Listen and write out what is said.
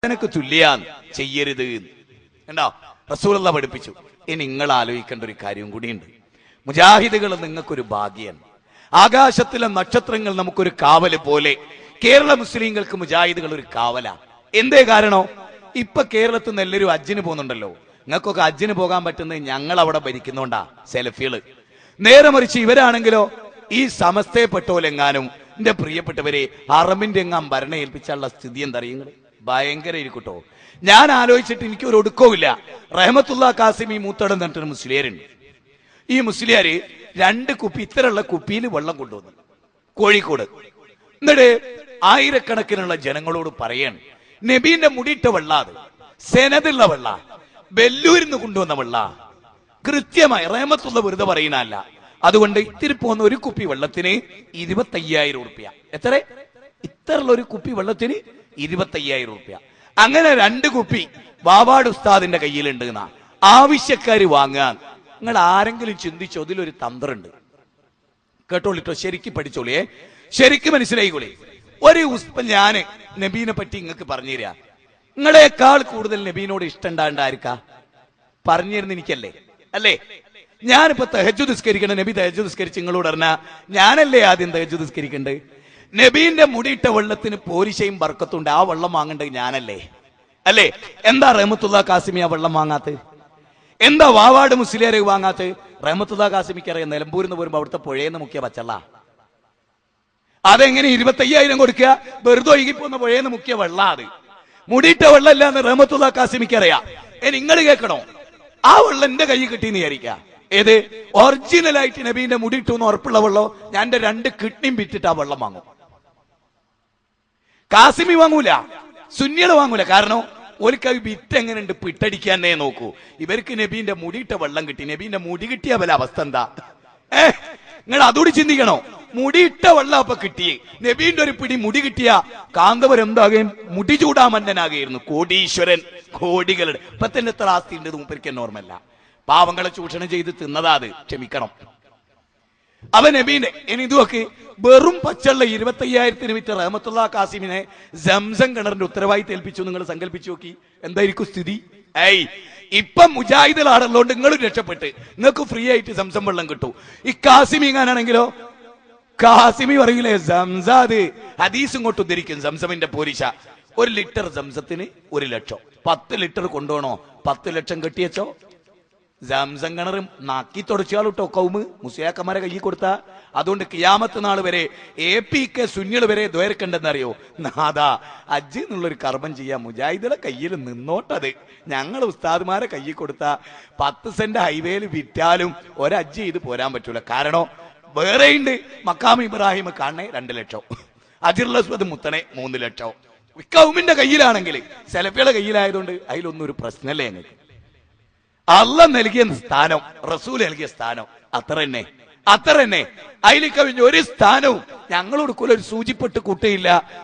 നിനക്ക് തുല്യാൻ ചെയ്യരുത് കണ്ടോ റസൂലുള്ള പഠിപ്പിച്ചു. ഇനി നിങ്ങൾ ആലോചിക്കേണ്ട ഒരു കാര്യം കൂടിയുണ്ട്. മുജാഹിദുകൾ നിങ്ങൾക്കൊരു ഭാഗ്യാണ്. ആകാശത്തിലെ നക്ഷത്രങ്ങൾ നമുക്കൊരു കാവല് പോലെ കേരള മുസ്ലിങ്ങൾക്ക് മുജാഹിദുകൾ ഒരു കാവലാ. എന്തേ കാരണോ? ഇപ്പൊ കേരളത്തിൽ നിന്ന് എല്ലാവരും ഹജ്ജിന് പോകുന്നുണ്ടല്ലോ. നിങ്ങൾക്കൊക്കെ ഹജ്ജിന് പോകാൻ പറ്റുന്നത് ഞങ്ങൾ അവിടെ ഭരിക്കുന്നോണ്ടാ സെൽഫികള്. നേരെ മറിച്ച് ഇവരാണെങ്കിലോ ഈ സമസ്തയെപ്പെട്ടോലെങ്ങാനും എന്റെ പ്രിയപ്പെട്ടവരെ ഹറമിന്റെ എങ്ങാൻ ഭരണ ഏൽപ്പിച്ചുള്ള സ്ഥിതി എന്താ അറിയുന്നത്? ഭയങ്കര ഇരിക്കട്ടോ. ഞാൻ ആലോചിച്ചിട്ട് എനിക്ക് ഒരു ഒടുക്കവുമില്ല. റഹ്മത്തുള്ള കാസിമി മൂത്തടം എന്നിട്ടൊരു മുസ്ലിയാരുണ്ട്. ഈ മുസ്ലിയാര് 2 കുപ്പി ഇത്തരമുള്ള കുപ്പിയിൽ വെള്ളം കൊണ്ടുവന്നു കോഴിക്കോട്. എന്നിട്ട് ആയിരക്കണക്കിനുള്ള ജനങ്ങളോട് പറയാണ്, നബീന്റെ മുടിയിട്ട വെള്ള, അത് സെനതുള്ള വെള്ള, ബെല്ലൂരിന്ന് കൊണ്ടുവന്ന വെള്ള, കൃത്യമായി റഹ്മത്തുള്ള വെറുതെ പറയുന്നതല്ല. അതുകൊണ്ട് ഇത്തിരി പോകുന്ന ഒരു കുപ്പി വെള്ളത്തിന് 25,000 റുപ്യ. എത്ര? ഇത്തരമുള്ള ഒരു കുപ്പി വെള്ളത്തിന് 25,000 റുപ്യ. അങ്ങനെ 2 കുപ്പി വാവാട് ഉസ്താദിന്റെ കയ്യിലുണ്ട് എന്നാ ആവശ്യക്കാര് വാങ്ങാൻ. നിങ്ങൾ ആരെങ്കിലും ചിന്തിച്ചോ? ഇതിലൊരു തന്ത്രമുണ്ട്. കേട്ടോളിട്ടോ, ശരിക്കും പഠിച്ചോളിയേ, ശരിക്കും മനസ്സിലായിക്കോളി. ഞാന് നബീനെ പറ്റി നിങ്ങൾക്ക് പറഞ്ഞു തരാ. നിങ്ങളെക്കാൾ കൂടുതൽ നബീനോട് ഇഷ്ടം ഉണ്ടായിരിക്കാ പറഞ്ഞിരുന്ന എനിക്കല്ലേ? അല്ലേ? ഞാനിപ്പോ തഹജ്ജുദ് നിസ്കരിക്കണ, നബി തഹജ്ജുദ് നിസ്കരിച്ച് നിങ്ങളോട് പറഞ്ഞാ ഞാനല്ലേ ആദ്യം തഹജ്ജുദ് നിസ്കരിക്കണ്ടേ? നബീന്റെ മുടിയിട്ട വെള്ളത്തിന് പോരിശയും ബർക്കത്തുണ്ട്, ആ വെള്ളം വാങ്ങേണ്ടത് ഞാനല്ലേ? അല്ലേ? എന്താ റഹ്മത്തുള്ള കാസിമി ആ വെള്ളം വാങ്ങാത്ത? എന്താ വാവാട് മുസ്ലിയാരെ വാങ്ങാത്ത? റഹ്മത്തുള്ള കാസിമിക്ക് അറിയാം, നിലമ്പൂരിന്ന് പോരുമ്പോ അവിടുത്തെ പുഴയെന്ന് മുക്കിയ പച്ചള്ള. അതെങ്ങനെ 25,000 കൊടുക്കുക? വെറുതെ ഒഴുകിപ്പോന്ന പുഴയെന്ന് മുക്കിയ വെള്ള, അത് മുടിയിട്ട വെള്ളമല്ല എന്ന് റഹ്മത്തുള്ള കാസിമിക്ക് അറിയാം. നിങ്ങൾ കേൾക്കണോ? ആ വെള്ളം എന്റെ കൈ കിട്ടിയെന്ന് വിചാരിക്കുക. ഏത് ഒറിജിനലായിട്ട് നബീന്റെ മുടിയിട്ടുന്ന ഉറപ്പുള്ള വെള്ളം ഞാൻ എന്റെ 2 കിഡ്നിയും വിറ്റിട്ട് ആ വെള്ളം വാങ്ങും. കാസിമി വാങ്ങൂല, സുന്നികൾ വാങ്ങൂല. കാരണം ഒരിക്കൽ വിറ്റ് എങ്ങനെയുണ്ട് പിട്ടടിക്കാനേ നോക്കൂ. ഇവർക്ക് നബീന്റെ മുടിയിട്ട വെള്ളം കിട്ടി. നബീന്റെ മുടി കിട്ടിയ പോലെ അവസ്ഥ എന്താ? നിങ്ങൾ അതുകൂടി ചിന്തിക്കണോ? മുടിയിട്ട വെള്ളം അപ്പൊ കിട്ടിയേ. നബീന്റെ ഒരു പിടി മുടി കിട്ടിയ കാന്തവർ എന്താകും? മുടി ചൂടാമന്നനാകുന്നു. കോടീശ്വരൻ, കോടികളുടെ. ഇപ്പൊ തന്നെ എത്ര ആസ്തി ഉണ്ട് മൂപ്പർക്ക് ഓർമ്മല്ല. പാവങ്ങളെ ചൂഷണം ചെയ്ത് തിന്നതാ അത്, ക്ഷമിക്കണം. അവൻ നബീന്റെ ഇനി ഇതുമൊക്കെ വെറും പച്ചുള്ള 25,000 വിറ്റ റഹ്മത്തുള്ള കാസിമിനെ സംസം കിണറിന്റെ ഉത്തരവാദിത്തം ഏൽപ്പിച്ചു. നിങ്ങൾ സങ്കല്പിച്ചു നോക്കി എന്തായിരിക്കും സ്ഥിതി? ഇപ്പം മുജാഹിദുകളാണല്ലോണ്ട് നിങ്ങളും രക്ഷപ്പെട്ട്, നിങ്ങൾക്ക് ഫ്രീ ആയിട്ട് സംസം വെള്ളം കിട്ടും. ഈ കാസിമിങ്ങാനാണെങ്കിലോ കാസിമി പറയൂലേ സംസാദ് ഹദീസ് ഇങ്ങോട്ട് ഉദ്ധരിക്കും. സംസമിന്റെ പോരിശ 1 ലിറ്റർ സംസത്തിന് 1 ലക്ഷം. 10 ലിറ്റർ കൊണ്ടുപോകണോ? 10 ലക്ഷം കെട്ടിയച്ചോ. സംസം കിണറും നാക്കി തുടച്ചാളിട്ടോ കൗമ് മുസ്ലിയാക്കന്മാരെ കയ്യിൽ കൊടുത്താ. അതുകൊണ്ട് കിയാമത്ത് നാൾ വരെ APK സുന്നികൾ വരെ ദ്വയർക്കണ്ടെന്നറിയോ? നാദാ ഹജ്ജ് എന്നുള്ളൊരു കർമ്മം ചെയ്യാം, മുജാഹിദുടെ കയ്യിൽ നിന്നോട്ടത്. ഞങ്ങൾ ഉസ്താദ്മാരെ കയ്യിൽ കൊടുത്ത 10 സെന്റ് ഹൈവേയിൽ വിറ്റാലും ഒരജ്ജ് ചെയ്ത് പോരാൻ പറ്റൂല. കാരണം വേറെയുണ്ട്. മക്കാം ഇബ്രാഹിം കാണണേ 2 ലക്ഷം, അജിറുൽ അസ്വദ് മുത്തണേ 3 ലക്ഷം. കൗമിന്റെ കയ്യിലാണെങ്കിൽ സെലഫിയുടെ കയ്യിലായതുകൊണ്ട് അതിലൊന്നും ഒരു പ്രശ്നമല്ലേ? ഞങ്ങൾക്ക് അള്ള നൽകിയ സ്ഥാനം, റസൂൽ നൽകിയ സ്ഥാനം അത്ര തന്നെ, അത്ര തന്നെ. അതിൽ കവിഞ്ഞ ഒരു സ്ഥാനവും ഞങ്ങളോട് ഒരു സൂചിപ്പെട്ട് കൂട്ടിയില്ല.